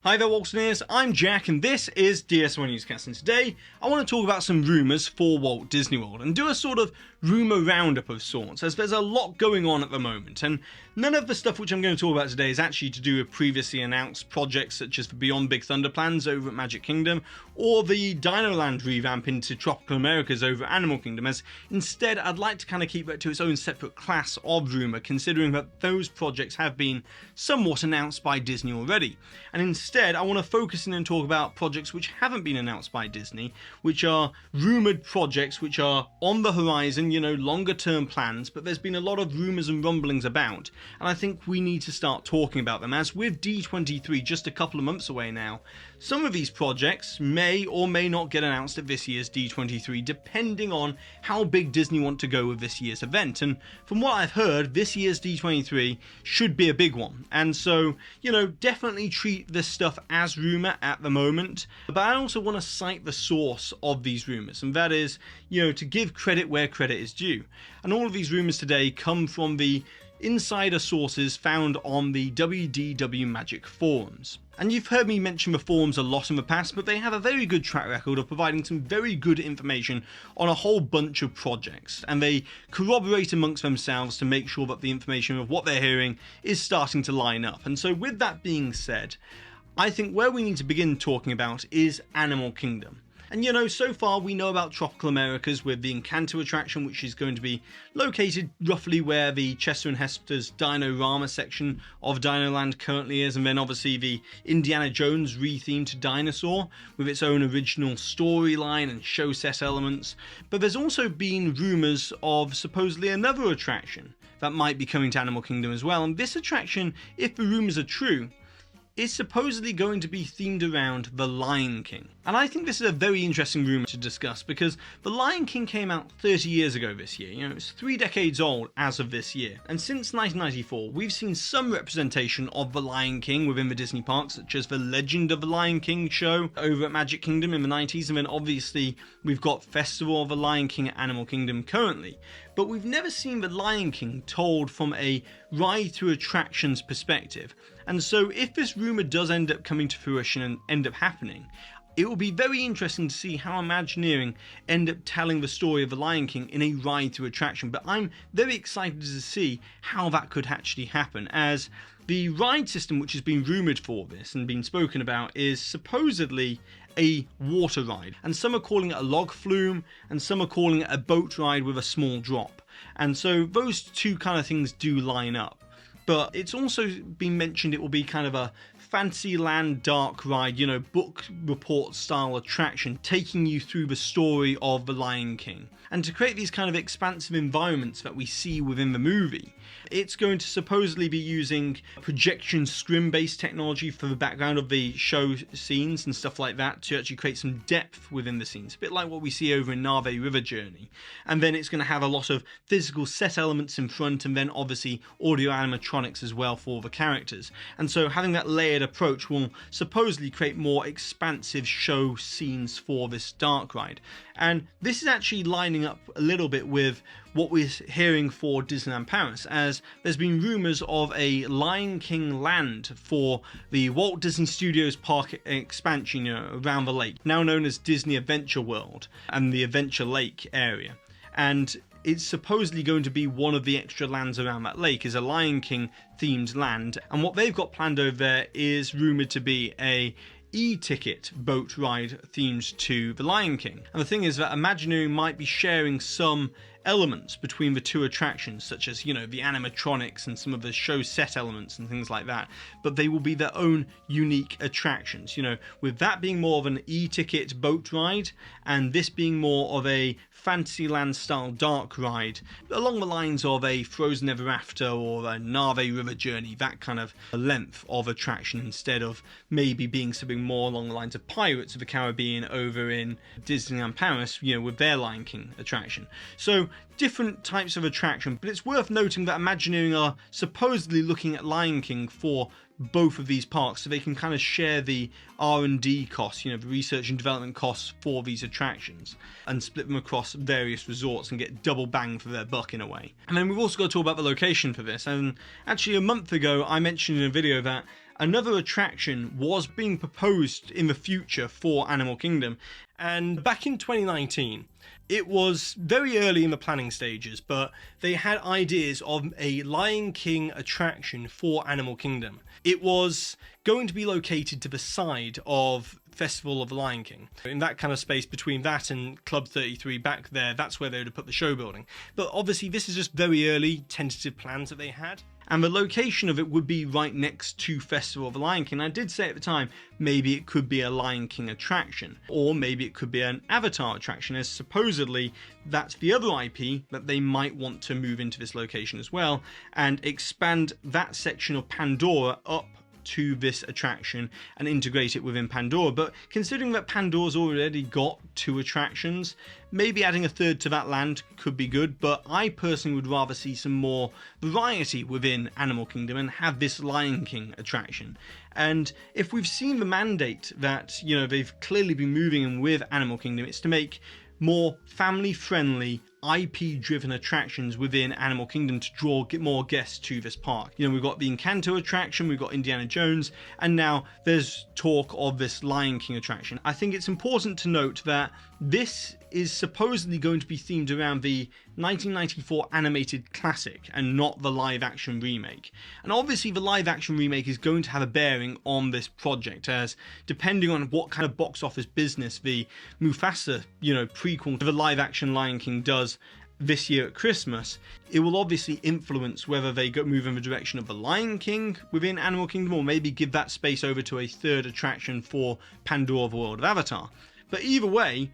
Hi there Waltineers, I'm Jack and this is DSNY Newscast, and today I want to talk about some rumours for Walt Disney World and do a sort of rumour roundup of sorts, as there's a lot going on at the moment, and none of the stuff which I'm going to talk about today is actually to do with previously announced projects such as the Beyond Big Thunder plans over at Magic Kingdom or the Dinoland revamp into Tropical Americas over at Animal Kingdom, as instead I'd like to kind of keep it to its own separate class of rumour, considering that those projects have been somewhat announced by Disney already. And instead I want to focus in and talk about projects which haven't been announced by Disney, which are rumoured projects which are on the horizon, you know, longer term plans, but there's been a lot of rumours and rumblings about, and I think we need to start talking about them, as with D23 just a couple of months away now, some of these projects may or may not get announced at this year's D23 depending on how big Disney want to go with this year's event. And from what I've heard, this year's D23 should be a big one, and so, you know, definitely treat this stuff as rumour at the moment, but I also want to cite the source of these rumours, and that is, you know, to give credit where credit is due. And all of these rumours today come from the insider sources found on the WDW Magic forums. And you've heard me mention the forums a lot in the past, but they have a very good track record of providing some very good information on a whole bunch of projects, and they corroborate amongst themselves to make sure that the information of what they're hearing is starting to line up. And so with that being said, I think where we need to begin talking about is Animal Kingdom. And you know, so far we know about Tropical Americas with the Encanto attraction, which is going to be located roughly where the Chester and Hesper's Dino-Rama section of Dinoland currently is, and then obviously the Indiana Jones rethemed dinosaur with its own original storyline and show set elements. But there's also been rumours of supposedly another attraction that might be coming to Animal Kingdom as well, and this attraction, if the rumours are true, is supposedly going to be themed around The Lion King. And I think this is a very interesting rumour to discuss, because The Lion King came out 30 years ago this year. You know, it's 3 decades old as of this year. And since 1994, we've seen some representation of The Lion King within the Disney parks, such as the Legend of the Lion King show over at Magic Kingdom in the 90s, and then obviously we've got Festival of the Lion King at Animal Kingdom currently. But we've never seen The Lion King told from a ride through attractions perspective. And so if this rumour does end up coming to fruition and end up happening, it will be very interesting to see how Imagineering end up telling the story of The Lion King in a ride through attraction. But I'm very excited to see how that could actually happen, as the ride system which has been rumoured for this and been spoken about is supposedly a water ride, and some are calling it a log flume and some are calling it a boat ride with a small drop, and so those two kind of things do line up. But it's also been mentioned it will be kind of a Fantasyland dark ride, you know, book report style attraction, taking you through the story of The Lion King. And to create these kind of expansive environments that we see within the movie, it's going to supposedly be using projection scrim based technology for the background of the show scenes and stuff like that to actually create some depth within the scenes, a bit like what we see over in Nave River Journey. And then it's going to have a lot of physical set elements in front, and then obviously audio animatronics as well for the characters. And so having that layered approach will supposedly create more expansive show scenes for this dark ride. And this is actually lining up a little bit with what we're hearing for Disneyland Paris, as there's been rumours of a Lion King land for the Walt Disney Studios park expansion, you know, around the lake, now known as Disney Adventure World and the Adventure Lake area. And it's supposedly going to be one of the extra lands around that lake is a Lion King themed land, and what they've got planned over there is rumoured to be a e-ticket boat ride themed to The Lion King. And the thing is that Imagineering might be sharing some elements between the two attractions, such as, you know, the animatronics and some of the show set elements and things like that, but they will be their own unique attractions, you know, with that being more of an e-ticket boat ride and this being more of a Fantasyland style dark ride along the lines of a Frozen Ever After or a Nave River Journey, that kind of length of attraction, instead of maybe being something more along the lines of Pirates of the Caribbean over in Disneyland Paris, you know, with their Lion King attraction. So different types of attraction, but it's worth noting that Imagineering are supposedly looking at Lion King for both of these parks, so they can kind of share the R&D costs, you know, the research and development costs for these attractions, and split them across various resorts and get double bang for their buck in a way. And then we've also got to talk about the location for this, and actually a month ago I mentioned in a video that another attraction was being proposed in the future for Animal Kingdom. And back in 2019, it was very early in the planning stages, but they had ideas of a Lion King attraction for Animal Kingdom. It was going to be located to the side of Festival of the Lion King. In that kind of space between that and Club 33 back there, that's where they would have put the show building. But obviously this is just very early tentative plans that they had. And the location of it would be right next to Festival of the Lion King. I did say at the time, maybe it could be a Lion King attraction, or maybe it could be an Avatar attraction, as supposedly that's the other IP that they might want to move into this location as well, and expand that section of Pandora up to this attraction and integrate it within Pandora. But considering that Pandora's already got 2 attractions, maybe adding a third to that land could be good, but I personally would rather see some more variety within Animal Kingdom and have this Lion King attraction. And if we've seen the mandate that, you know, they've clearly been moving in with Animal Kingdom, it's to make more family-friendly, IP-driven attractions within Animal Kingdom to get more guests to this park. You know, we've got the Encanto attraction, we've got Indiana Jones, and now there's talk of this Lion King attraction. I think it's important to note that this is supposedly going to be themed around the 1994 animated classic and not the live-action remake. And obviously the live-action remake is going to have a bearing on this project, as depending on what kind of box office business the Mufasa, you know, prequel to the live-action Lion King does this year at Christmas, it will obviously influence whether they move in the direction of the Lion King within Animal Kingdom, or maybe give that space over to a third attraction for Pandora, the World of Avatar. But either way,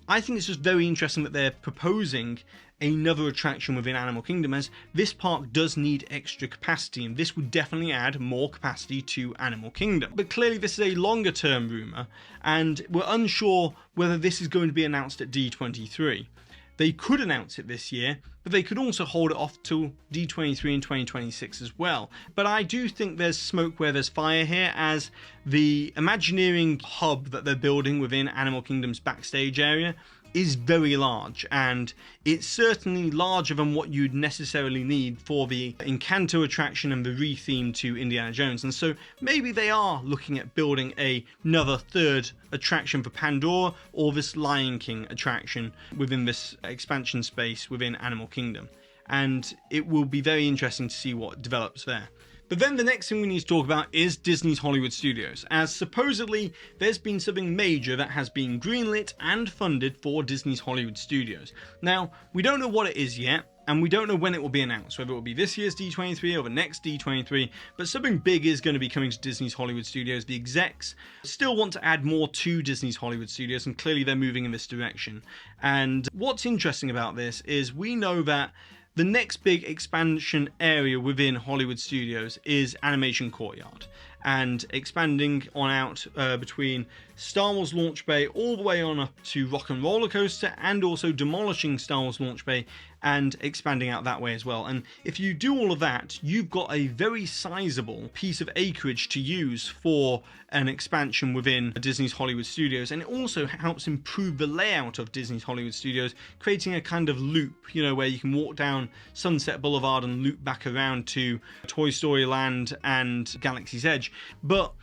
I think it's just very interesting that they're proposing another attraction within Animal Kingdom, as this park does need extra capacity, and this would definitely add more capacity to Animal Kingdom. But clearly this is a longer term rumour, and we're unsure whether this is going to be announced at D23. They could announce it this year, but they could also hold it off till D23 in 2026 as well. But I do think there's smoke where there's fire here, as the Imagineering hub that they're building within Animal Kingdom's backstage area is very large, and it's certainly larger than what you'd necessarily need for the Encanto attraction and the re-theme to Indiana Jones. And so maybe they are looking at building another third attraction for Pandora, or this Lion King attraction within this expansion space within Animal Kingdom. And it will be very interesting to see what develops there. But then the next thing we need to talk about is Disney's Hollywood Studios, as supposedly there's been something major that has been greenlit and funded for Disney's Hollywood Studios. Now, we don't know what it is yet, and we don't know when it will be announced, whether it will be this year's D23 or the next D23, but something big is going to be coming to Disney's Hollywood Studios. The execs still want to add more to Disney's Hollywood Studios, and clearly they're moving in this direction. And what's interesting about this is we know that the next big expansion area within Hollywood Studios is Animation Courtyard, and expanding on out between Star Wars Launch Bay all the way on up to Rock and Roller Coaster, and also demolishing Star Wars Launch Bay and expanding out that way as well. And if you do all of that, you've got a very sizable piece of acreage to use for an expansion within Disney's Hollywood Studios, and it also helps improve the layout of Disney's Hollywood Studios, creating a kind of loop, you know, where you can walk down Sunset Boulevard and loop back around to Toy Story Land and Galaxy's Edge. But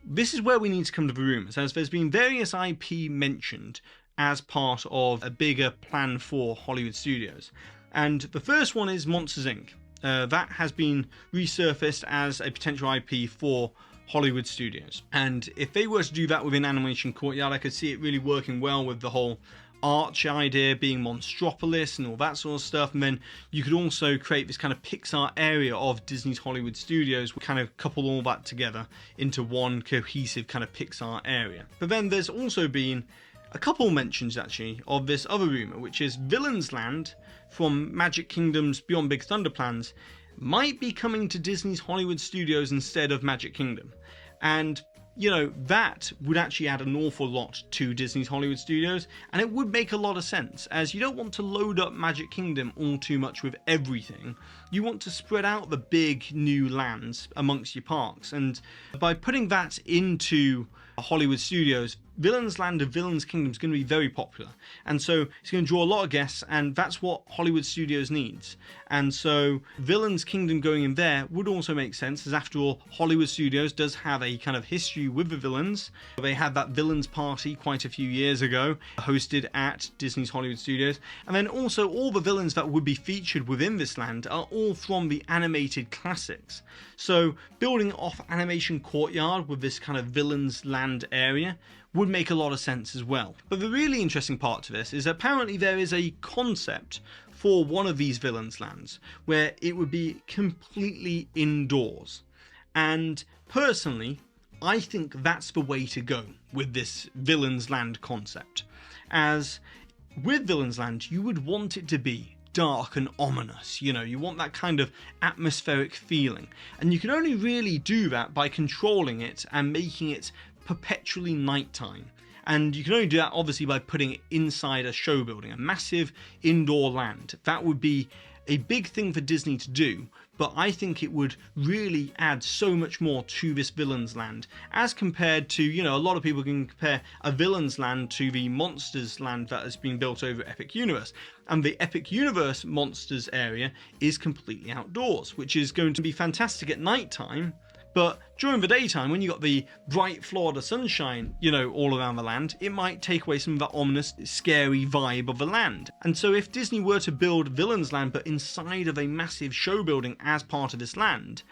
this is where we need to come to the rumours, as there's been various IP mentioned as part of a bigger plan for Hollywood Studios. And the first one is Monsters Inc. That has been resurfaced as a potential IP for Hollywood Studios. And if they were to do that within Animation Courtyard, I could see it really working well with the whole Arch idea being Monstropolis and all that sort of stuff. And then you could also create this kind of Pixar area of Disney's Hollywood Studios, kind of couple all that together into one cohesive kind of Pixar area. But then there's also been a couple mentions actually of this other rumour, which is Villains Land from Magic Kingdom's Beyond Big Thunder plans might be coming to Disney's Hollywood Studios instead of Magic Kingdom. And you know, that would actually add an awful lot to Disney's Hollywood Studios, and it would make a lot of sense, as you don't want to load up Magic Kingdom all too much with everything. You want to spread out the big new lands amongst your parks, and by putting that into Hollywood Studios, Villains Land and Villains Kingdom is going to be very popular, and so it's going to draw a lot of guests, and that's what Hollywood Studios needs. And so Villains Kingdom going in there would also make sense, as after all, Hollywood Studios does have a kind of history with the villains. They had that villains party quite a few years ago, hosted at Disney's Hollywood Studios, and then also all the villains that would be featured within this land are all from the animated classics. So building off Animation Courtyard with this kind of Villains Land area would make a lot of sense as well. But the really interesting part to this is apparently there is a concept for one of these Villains Lands where it would be completely indoors. And personally, I think that's the way to go with this Villains Land concept. As with Villains Land, you would want it to be dark and ominous, you want that kind of atmospheric feeling. And you can only really do that by controlling it and making it perpetually nighttime. And you can only do that obviously by putting it inside a show building, a massive indoor land. That would be a big thing for Disney to do, but I think it would really add so much more to this Villains Land as compared to, a lot of people can compare a Villains Land to the Monsters Land that has been built over Epic Universe. And the Epic Universe Monsters area is completely outdoors, which is going to be fantastic at night time. But during the daytime, when you got the bright Florida sunshine, all around the land, it might take away some of that ominous, scary vibe of the land. And so if Disney were to build Villains Land, but inside of a massive show building as part of this land,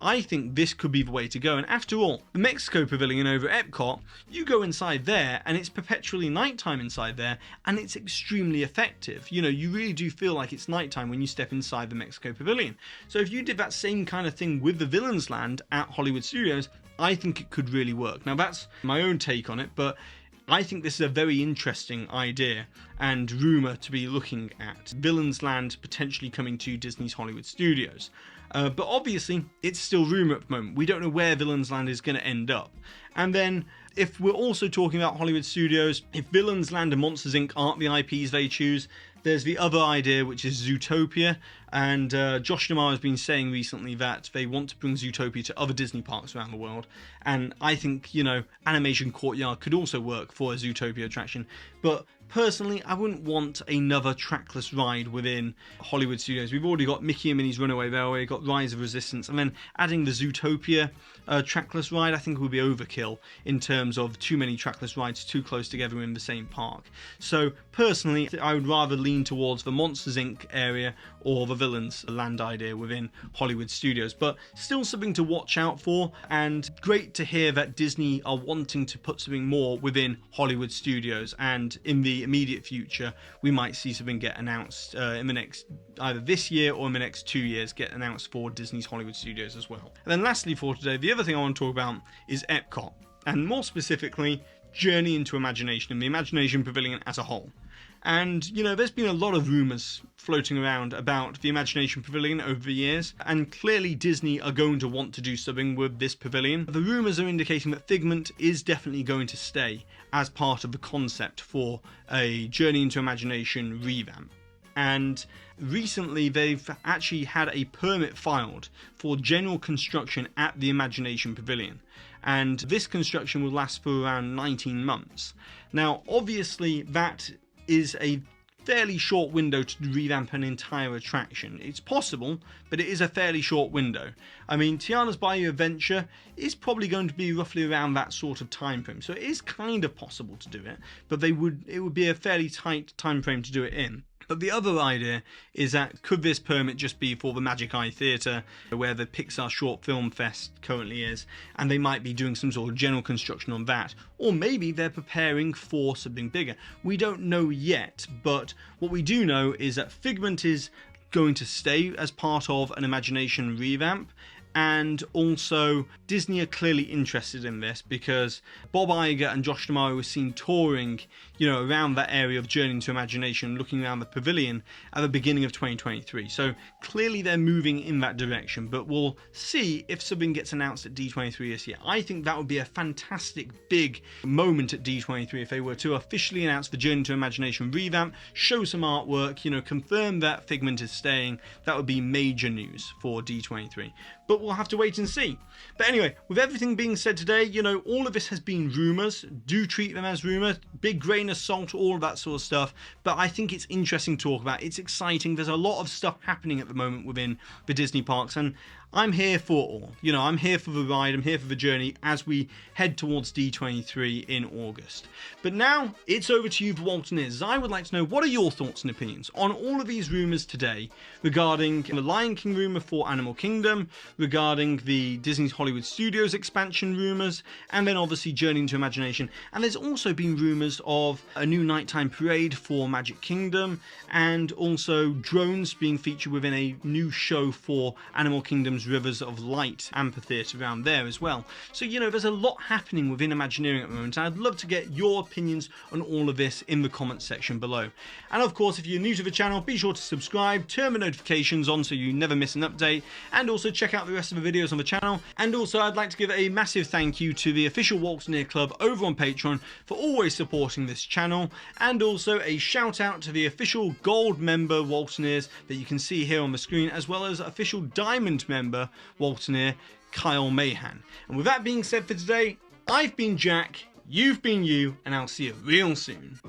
I think this could be the way to go. And after all, the Mexico Pavilion over at EPCOT, you go inside there and it's perpetually nighttime inside there, and it's extremely effective. You really do feel like it's nighttime when you step inside the Mexico Pavilion. So if you did that same kind of thing with the Villains Land at Hollywood Studios, I think it could really work. Now that's my own take on it, but I think this is a very interesting idea and rumour to be looking at. Villains Land potentially coming to Disney's Hollywood Studios. But obviously, it's still rumour at the moment. We don't know where Villains Land is going to end up. And then, if we're also talking about Hollywood Studios, if Villains Land and Monsters Inc. aren't the IPs they choose, there's the other idea, which is Zootopia. And Josh D'Amaro has been saying recently that they want to bring Zootopia to other Disney parks around the world. And I think, Animation Courtyard could also work for a Zootopia attraction. But personally, I wouldn't want another trackless ride within Hollywood Studios. We've already got Mickey and Minnie's Runaway Railway, got Rise of Resistance, and then adding the Zootopia trackless ride, I think would be overkill in terms of too many trackless rides too close together in the same park. So personally, I would rather lean towards the Monsters Inc. area or the Villains Land idea within Hollywood Studios, but still something to watch out for, and great to hear that Disney are wanting to put something more within Hollywood Studios, and in the immediate future we might see something get announced in the next, either this year or in the next 2 years, get announced for Disney's Hollywood Studios as well. And then lastly for today, the other thing I want to talk about is EPCOT, and more specifically Journey into Imagination and the Imagination Pavilion as a whole. And, there's been a lot of rumours floating around about the Imagination Pavilion over the years, and clearly Disney are going to want to do something with this pavilion. The rumours are indicating that Figment is definitely going to stay as part of the concept for a Journey into Imagination revamp. And recently they've actually had a permit filed for general construction at the Imagination Pavilion. And this construction will last for around 19 months. Now, obviously, that is a fairly short window to revamp an entire attraction. It's possible, but it is a fairly short window. I mean, Tiana's Bayou Adventure is probably going to be roughly around that sort of time frame, so it is kind of possible to do it, but it would be a fairly tight time frame to do it in. But the other idea is that could this permit just be for the Magic Eye Theatre, where the Pixar Short Film Fest currently is, and they might be doing some sort of general construction on that, or maybe they're preparing for something bigger. We don't know yet, but what we do know is that Figment is going to stay as part of an Imagination revamp. And also, Disney are clearly interested in this because Bob Iger and Josh D'Amaro were seen touring, around that area of Journey into Imagination, looking around the pavilion at the beginning of 2023. So clearly they're moving in that direction, but we'll see if something gets announced at D23 this year. I think that would be a fantastic big moment at D23 if they were to officially announce the Journey to Imagination revamp, show some artwork, confirm that Figment is staying. That would be major news for D23. but we'll have to wait and see. But anyway, with everything being said today, you know, all of this has been rumours. Do treat them as rumours, big grain of salt, all of that sort of stuff. But I think it's interesting to talk about. It's exciting. There's a lot of stuff happening at the moment within the Disney parks, and I'm here for it all. You know, I'm here for the ride, I'm here for the journey as we head towards D23 in August. But now, it's over to you, the Waltineers. I would like to know, what are your thoughts and opinions on all of these rumours today regarding the Lion King rumour for Animal Kingdom, regarding the Disney's Hollywood Studios expansion rumours, and then obviously Journey into Imagination. And there's also been rumours of a new nighttime parade for Magic Kingdom, and also drones being featured within a new show for Animal Kingdom's Rivers of Light amphitheatre around there as well. So, you know, there's a lot happening within Imagineering at the moment, and I'd love to get your opinions on all of this in the comments section below. And of course, if you're new to the channel, be sure to subscribe, turn the notifications on so you never miss an update, and also check out the rest of the videos on the channel. And also, I'd like to give a massive thank you to the official Waltineer Club over on Patreon for always supporting this channel, and also a shout out to the official gold member Waltineers that you can see here on the screen, as well as official diamond member Waltineer Kyle Mahan. And with that being said for today, I've been Jack, you've been you, and I'll see you real soon.